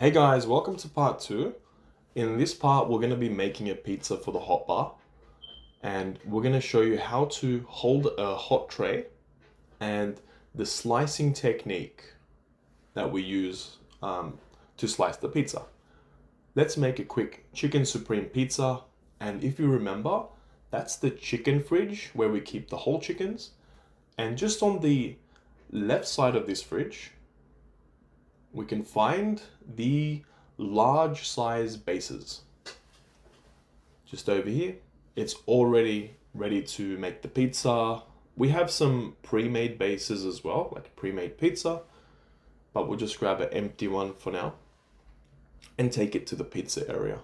Hey guys, welcome to part two. In this part, we're going to be making a pizza for the hot bar, and we're going to show you how to hold a hot tray and the slicing technique that we use to slice the pizza. Let's make a quick chicken supreme pizza, and if you remember, that's the chicken fridge where we keep the whole chickens, and just on the left side of this fridge, we can find the large size bases. Just over here, it's already ready to make the pizza. We have some pre-made bases as well, like pre-made pizza, but we'll just grab an empty one for now and take it to the pizza area.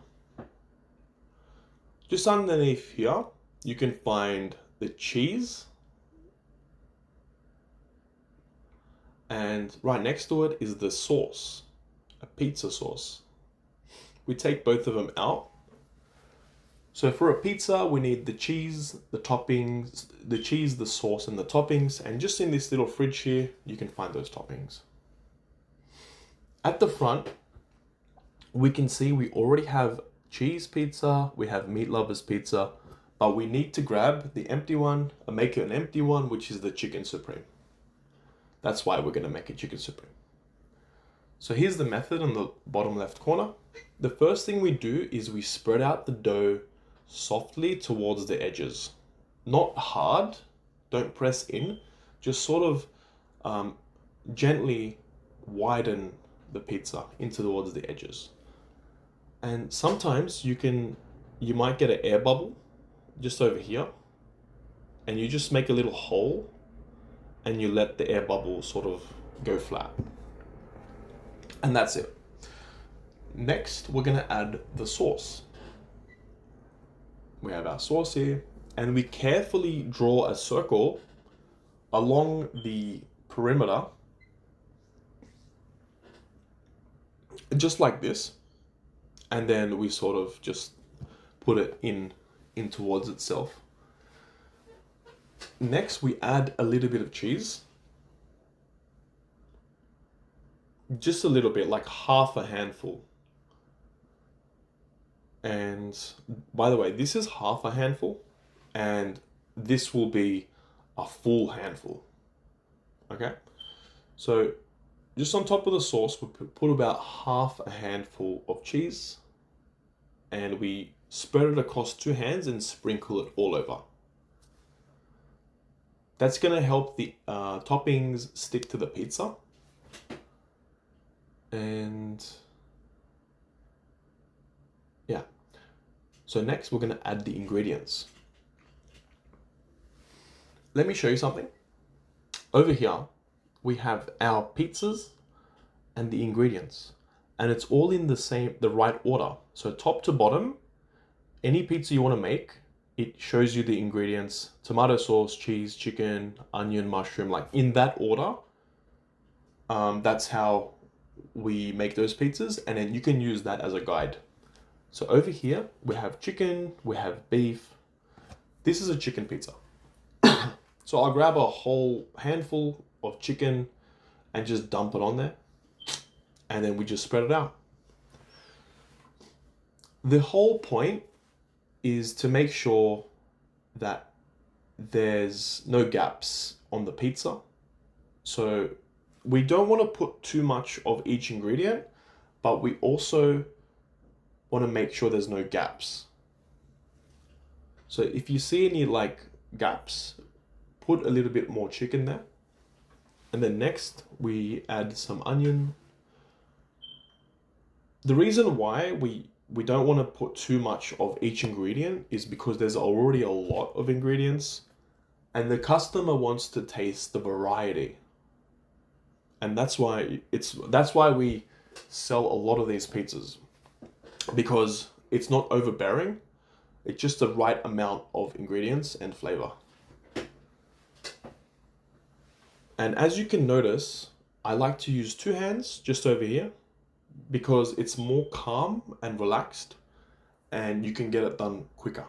Just underneath here, you can find the cheese, and right next to it is the sauce, a pizza sauce. We take both of them out. So for a pizza, we need the cheese, the toppings, the cheese, the sauce, and the toppings. And just in this little fridge here, you can find those toppings. At the front, we can see we already have cheese pizza, we have meat lovers pizza, but we need to grab the empty one and make it an empty one, which is the chicken supreme. That's why we're going to make a chicken supreme. So here's the method on the bottom left corner. The first thing we do is we spread out the dough softly towards the edges. Not hard, don't press in, just sort of gently widen the pizza into towards the edges. And sometimes you might get an air bubble just over here, and you just make a little hole and you let the air bubble sort of go flat. And that's it. Next, we're gonna add the sauce. We have our sauce here, and we carefully draw a circle along the perimeter, just like this, and then we sort of just put it in towards itself. Next, we add a little bit of cheese. Just a little bit, like half a handful. And by the way, this is half a handful, and this will be a full handful. Okay? So just on top of the sauce, we put about half a handful of cheese, and we spread it across two hands and sprinkle it all over. That's gonna help the toppings stick to the pizza. And yeah. So next we're gonna add the ingredients. Let me show you something. Over here, we have our pizzas and the ingredients, and it's all in the right order. So top to bottom, any pizza you want to make, it shows you the ingredients: tomato sauce, cheese, chicken, onion, mushroom, like in that order. That's how we make those pizzas, and then you can use that as a guide. So over here, we have chicken, we have beef. This is a chicken pizza. So I'll grab a whole handful of chicken and just dump it on there, and then we just spread it out. The whole point is to make sure that there's no gaps on the pizza. So we don't want to put too much of each ingredient, but we also want to make sure there's no gaps. So if you see any like gaps, put a little bit more chicken there. And then next we add some onion. The reason why we don't want to put too much of each ingredient is because there's already a lot of ingredients, and the customer wants to taste the variety. And that's why we sell a lot of these pizzas, because it's not overbearing. It's just the right amount of ingredients and flavor. And as you can notice, I like to use two hands just over here because it's more calm and relaxed, and you can get it done quicker.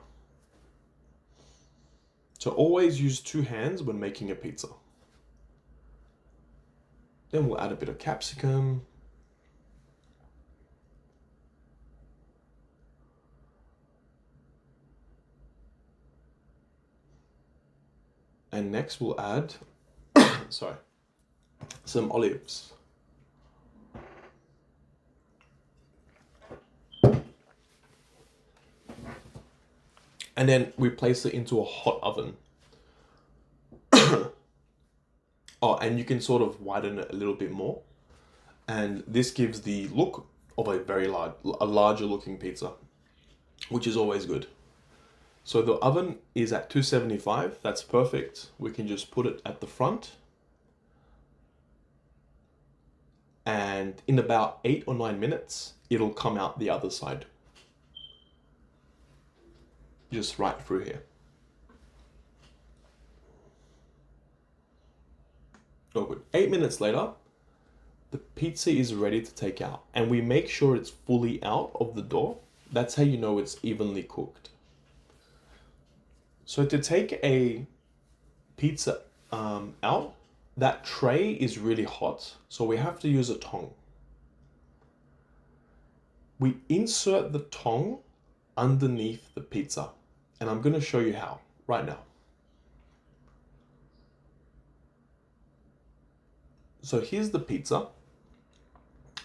So always use two hands when making a pizza. Then we'll add a bit of capsicum. And next we'll add, sorry, some olives. And then we place it into a hot oven. Oh, and you can sort of widen it a little bit more. And this gives the look of a larger looking pizza, which is always good. So the oven is at 275. That's perfect. We can just put it at the front. And in about 8 or 9 minutes, it'll come out the other side. Just right through here. Oh, good. 8 minutes later, the pizza is ready to take out. And we make sure it's fully out of the door. That's how you know it's evenly cooked. So to take a pizza out, that tray is really hot. So we have to use a tong. We insert the tong underneath the pizza. And I'm going to show you how right now. So here's the pizza.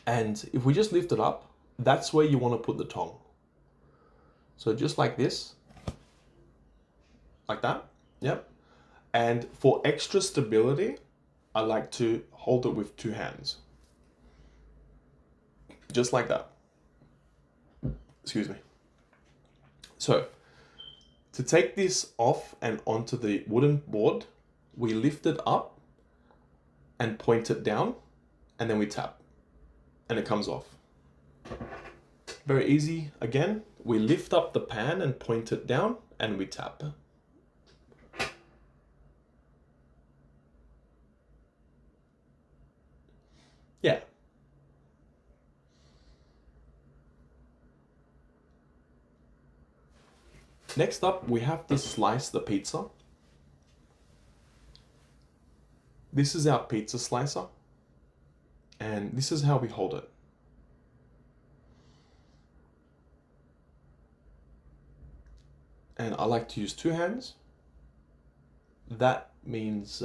And if we just lift it up, that's where you want to put the tong. So just like this. Like that. Yep. And for extra stability, I like to hold it with 2 hands. Just like that. Excuse me. So, to take this off and onto the wooden board, we lift it up and point it down, and then we tap, and it comes off. Very easy. Again, we lift up the pan and point it down, and we tap. Yeah. Next up, we have to slice the pizza. This is our pizza slicer, and this is how we hold it. And I like to use 2 hands. That means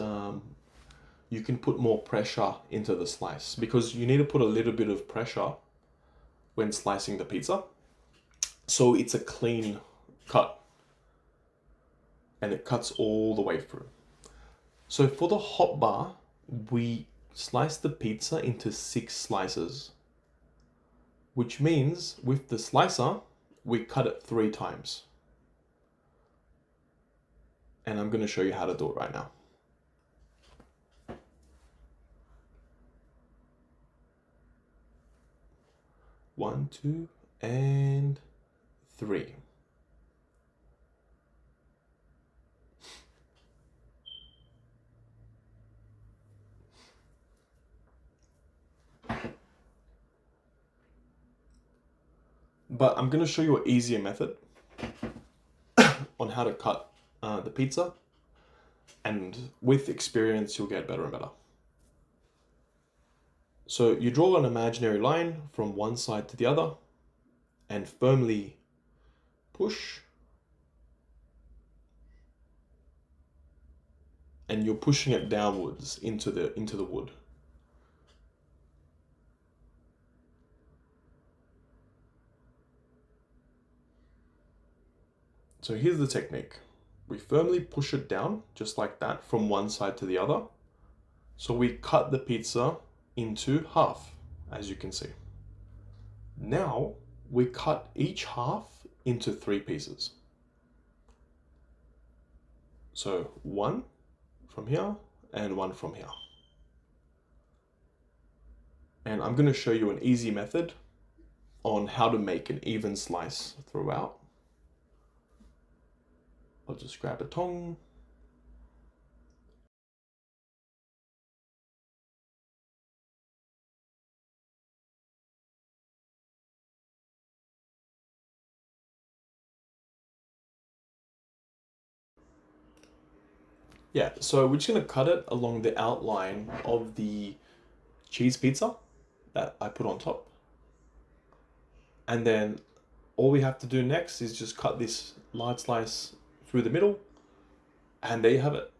you can put more pressure into the slice, because you need to put a little bit of pressure when slicing the pizza, so it's a clean cut and it cuts all the way through. So for the hot bar, we slice the pizza into 6 slices, which means with the slicer, we cut it 3 times. And I'm going to show you how to do it right now. One, 2, and 3. But I'm going to show you an easier method on how to cut the pizza. And with experience, you'll get better and better. So you draw an imaginary line from one side to the other and firmly push. And you're pushing it downwards into the wood. So here's the technique. We firmly push it down, just like that, from one side to the other. So we cut the pizza into half, as you can see. Now, we cut each half into 3 pieces. So 1 from here and 1 from here. And I'm going to show you an easy method on how to make an even slice throughout. I'll just grab a tong. Yeah, so we're just going to cut it along the outline of the cheese pizza that I put on top. And then all we have to do next is just cut this large slice through the middle, and there you have it.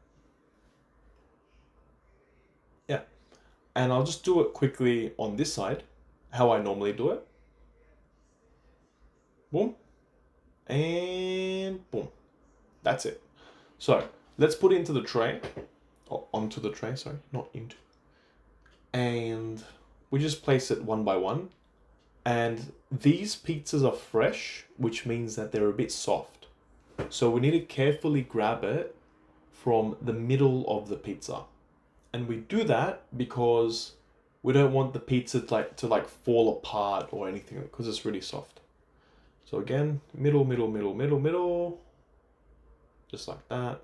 And I'll just do it quickly on this side, how I normally do it. Boom. And boom. That's it. So let's put it into the tray. Or onto the tray, sorry, not into. And we just place it one by one. And these pizzas are fresh, which means that they're a bit soft. So we need to carefully grab it from the middle of the pizza. And we do that because we don't want the pizza to fall apart or anything because it's really soft. So again, middle, middle, middle, middle, middle. Just like that.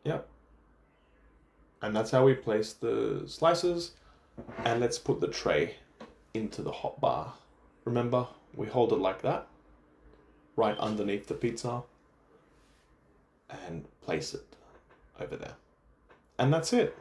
Yep. And that's how we place the slices. And let's put the tray into the hot bar. Remember, we hold it like that, right underneath the pizza, and place it over there. And that's it.